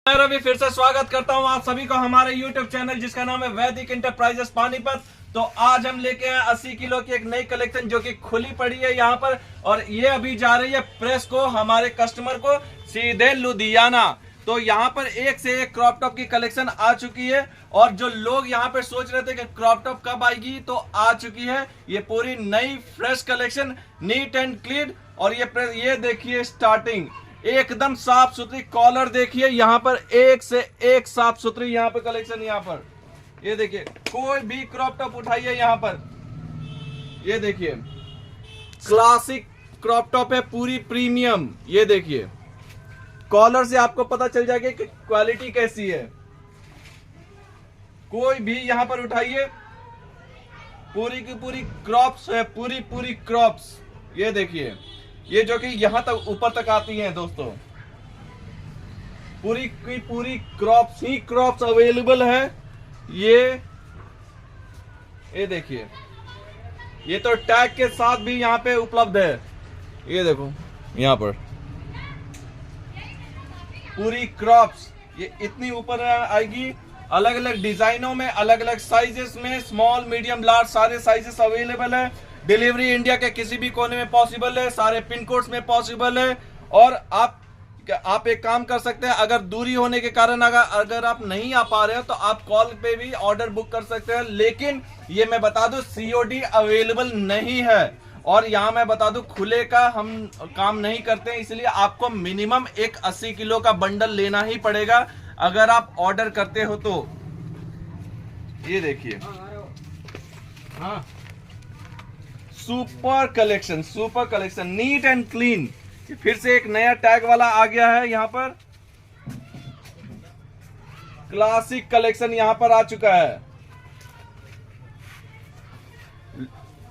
मैं रवि फिर से स्वागत करता हूं आप सभी को हमारे YouTube चैनल जिसका नाम है वैदिक इंटरप्राइजेस पानीपत। तो आज हम लेके आए 80 किलो की एक नई कलेक्शन जो कि खुली पड़ी है यहाँ पर, और ये अभी जा रही है प्रेस को हमारे कस्टमर को सीधे लुधियाना। तो यहाँ पर एक से एक क्रॉप टॉप की कलेक्शन आ चुकी है, और जो लोग यहाँ पे सोच रहे थे कि क्रॉप टॉप कब आएगी, तो आ चुकी है ये पूरी नई fresh collection, neat and clean. और ये देखिए स्टार्टिंग एकदम साफ सुथरी, कॉलर देखिए यहाँ पर एक से एक साफ सुथरी यहाँ पे कलेक्शन। यहाँ पर ये देखिए कोई भी क्रॉप टॉप उठाइए यहाँ पर, ये देखिए क्लासिक क्रॉप टॉप है, पूरी प्रीमियम। ये देखिए कॉलर से आपको पता चल जाएगा कि क्वालिटी कैसी है। कोई भी यहाँ पर उठाइए, पूरी की पूरी क्रॉप्स है, पूरी क्रॉप्स। ये देखिए ये जो कि यहां तक ऊपर तक आती हैं दोस्तों, पूरी की पूरी क्रॉप्स ही क्रॉप्स अवेलेबल है। ये देखिए ये तो टैग के साथ भी यहाँ पे उपलब्ध है। ये देखो यहाँ पर पूरी क्रॉप्स ये इतनी ऊपर आएगी, अलग अलग डिजाइनों में, अलग अलग साइजेस में, स्मॉल मीडियम लार्ज सारे साइजेस अवेलेबल है। डिलीवरी इंडिया के किसी भी कोने में पॉसिबल है, सारे पिन कोड्स में पॉसिबल है। और आप एक काम कर सकते हैं, अगर दूरी होने के कारण अगर आप नहीं आ पा रहे हो तो आप कॉल पे भी ऑर्डर बुक कर सकते हैं। लेकिन ये मैं बता दूं सीओडी अवेलेबल नहीं है, और यहाँ मैं बता दूं खुले का हम काम नहीं करते हैं, इसलिए आपको मिनिमम एक 80 किलो का बंडल लेना ही पड़ेगा अगर आप ऑर्डर करते हो तो। ये देखिए हाँ, super collection neat and clean. फिर से एक नया टैग वाला आ गया है यहाँ पर, क्लासिक कलेक्शन यहाँ पर आ चुका है।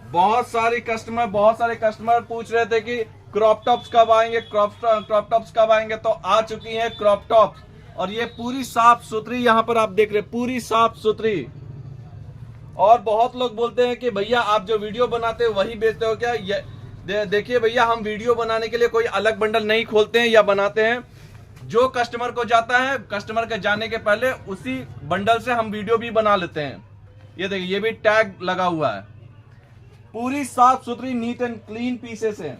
बहुत सारे कस्टमर पूछ रहे थे कि क्रॉप टॉप्स कब आएंगे, क्रॉप टॉप्स कब आएंगे, तो आ चुकी है क्रॉप टॉप्स। और ये पूरी साफ सुथरी यहाँ पर आप देख रहे हैं, पूरी साफ सुथरी। और बहुत लोग बोलते हैं कि भैया आप जो वीडियो बनाते हो वही बेचते हो क्या? ये देखिए भैया, हम वीडियो बनाने के लिए कोई अलग बंडल नहीं खोलते हैं या बनाते हैं। जो कस्टमर को जाता है, कस्टमर के जाने के पहले उसी बंडल से हम वीडियो भी बना लेते हैं। ये देखिए ये भी टैग लगा हुआ है, पूरी साफ सुथरी नीट एंड क्लीन पीसेस है।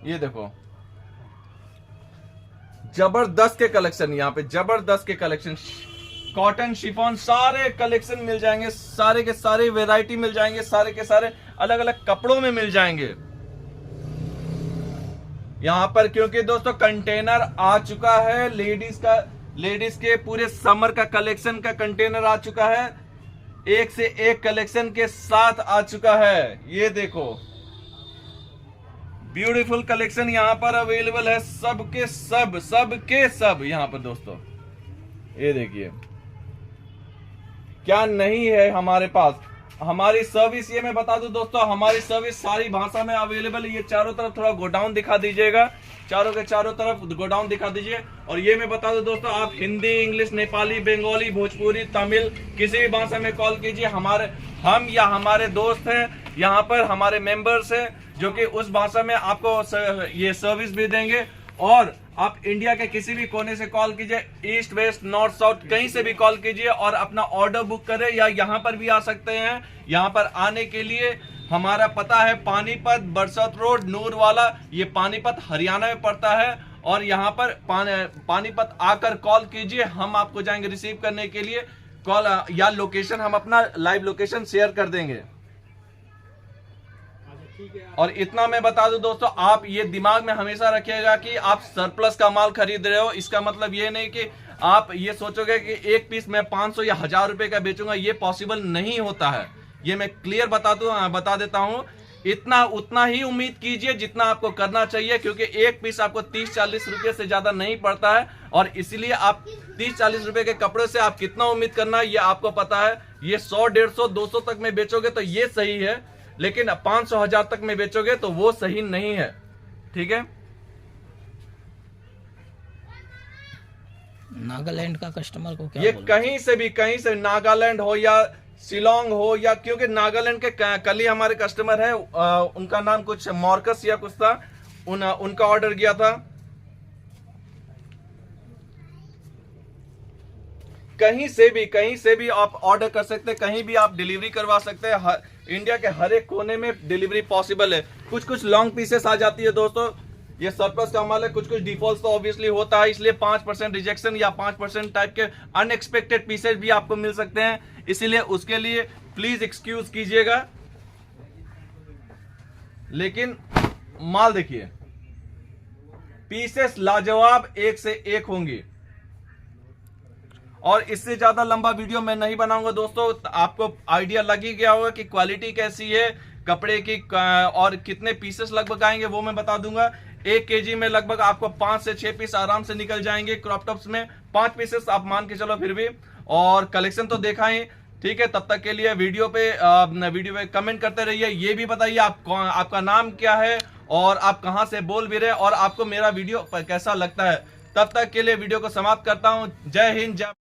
ये देखो जबरदस्त के कलेक्शन, यहाँ पे जबरदस्त के कलेक्शन, कॉटन शिफॉन सारे कलेक्शन मिल जाएंगे, सारे के सारे वैरायटी मिल जाएंगे, सारे के सारे अलग अलग कपड़ों में मिल जाएंगे यहाँ पर। क्योंकि दोस्तों कंटेनर आ चुका है लेडीज के पूरे समर का कलेक्शन का कंटेनर आ चुका है, एक से एक कलेक्शन के साथ आ चुका है। ये देखो ब्यूटीफुल कलेक्शन यहाँ पर अवेलेबल है, सबके सब यहाँ पर दोस्तों। ये देखिए क्या नहीं है हमारे पास। हमारी सर्विस, ये मैं बता दूं दोस्तों, हमारी सर्विस सारी भाषा में अवेलेबल है। ये चारों तरफ थोड़ा गोडाउन दिखा दीजिएगा, चारों के चारों तरफ गोडाउन दिखा दीजिए। और ये मैं बता दूं दोस्तों, आप हिंदी, इंग्लिश, नेपाली, बंगाली, भोजपुरी, तमिल किसी भी भाषा में कॉल कीजिए। हम या हमारे दोस्त हैं यहाँ पर, हमारे मेंबर्स हैं जो कि उस भाषा में आपको ये सर्विस भी देंगे। और आप इंडिया के किसी भी कोने से कॉल कीजिए, ईस्ट वेस्ट नॉर्थ साउथ कहीं से भी कॉल कीजिए और अपना ऑर्डर बुक करें, या यहाँ पर भी आ सकते हैं। यहाँ पर आने के लिए हमारा पता है पानीपत, बरसत रोड, नूरवाला, ये पानीपत हरियाणा में पड़ता है। और यहाँ पर पानीपत आकर कॉल कीजिए, हम आपको जाएंगे रिसीव करने के लिए। कॉल या लोकेशन, हम अपना लाइव लोकेशन शेयर कर देंगे। और इतना मैं बता दूं दोस्तों, आप ये दिमाग में हमेशा रखिएगा कि आप सरप्लस का माल खरीद रहे हो, इसका मतलब ये नहीं कि आप ये सोचोगे कि एक पीस मैं 500 या 1000 रुपए का बेचूंगा। ये पॉसिबल नहीं होता है, ये मैं क्लियर बता देता हूं। उतना ही उम्मीद कीजिए जितना आपको करना चाहिए, क्योंकि एक पीस आपको 30-40 रुपए से ज्यादा नहीं पड़ता है। और इसीलिए आप 30-40 रुपए के कपड़े से आप कितना उम्मीद करना है ये आपको पता है। ये 100, 150, 200 तक में बेचोगे तो ये सही है, लेकिन 500, 1000 तक में बेचोगे तो वो सही नहीं है। ठीक है, नागालैंड का कस्टमर को क्या ये कहीं से नागालैंड हो या शिलोंग हो, या क्योंकि नागालैंड के कल ही हमारे कस्टमर है, उनका नाम कुछ मॉर्कस या कुछ था, उनका ऑर्डर किया था। कहीं से भी आप ऑर्डर कर सकते हैं, कहीं भी आप डिलीवरी करवा सकते हैं। इंडिया के हर एक कोने में डिलीवरी पॉसिबल है। कुछ लॉन्ग पीसेस आ जाती है दोस्तों, ये सरप्लस का माल है। कुछ डिफॉल्ट तो ऑब्वियसली होता है, इसलिए 5% रिजेक्शन या 5% टाइप के अनएक्सपेक्टेड पीसेस भी आपको मिल सकते हैं, इसीलिए उसके लिए प्लीज एक्सक्यूज कीजिएगा। लेकिन माल देखिए, पीसेस लाजवाब एक से एक होंगी। और इससे ज्यादा लंबा वीडियो मैं नहीं बनाऊंगा दोस्तों, आपको आइडिया लग ही गया होगा कि क्वालिटी कैसी है कपड़े की, और कितने पीसेस लगभग आएंगे वो मैं बता दूंगा। 1 kg में लगभग आपको 5 से 6 पीस आराम से निकल जाएंगे। क्रॉप टॉप्स में 5 पीसेस आप मान के चलो फिर भी। और कलेक्शन तो देखा ही, ठीक है। तब तक के लिए वीडियो पे कमेंट करते रहिए। ये भी बताइए आपका नाम क्या है और आप कहां से बोल भी रहे, और आपको मेरा वीडियो कैसा लगता है। तब तक के लिए वीडियो को समाप्त करता हूं। जय हिंद, जय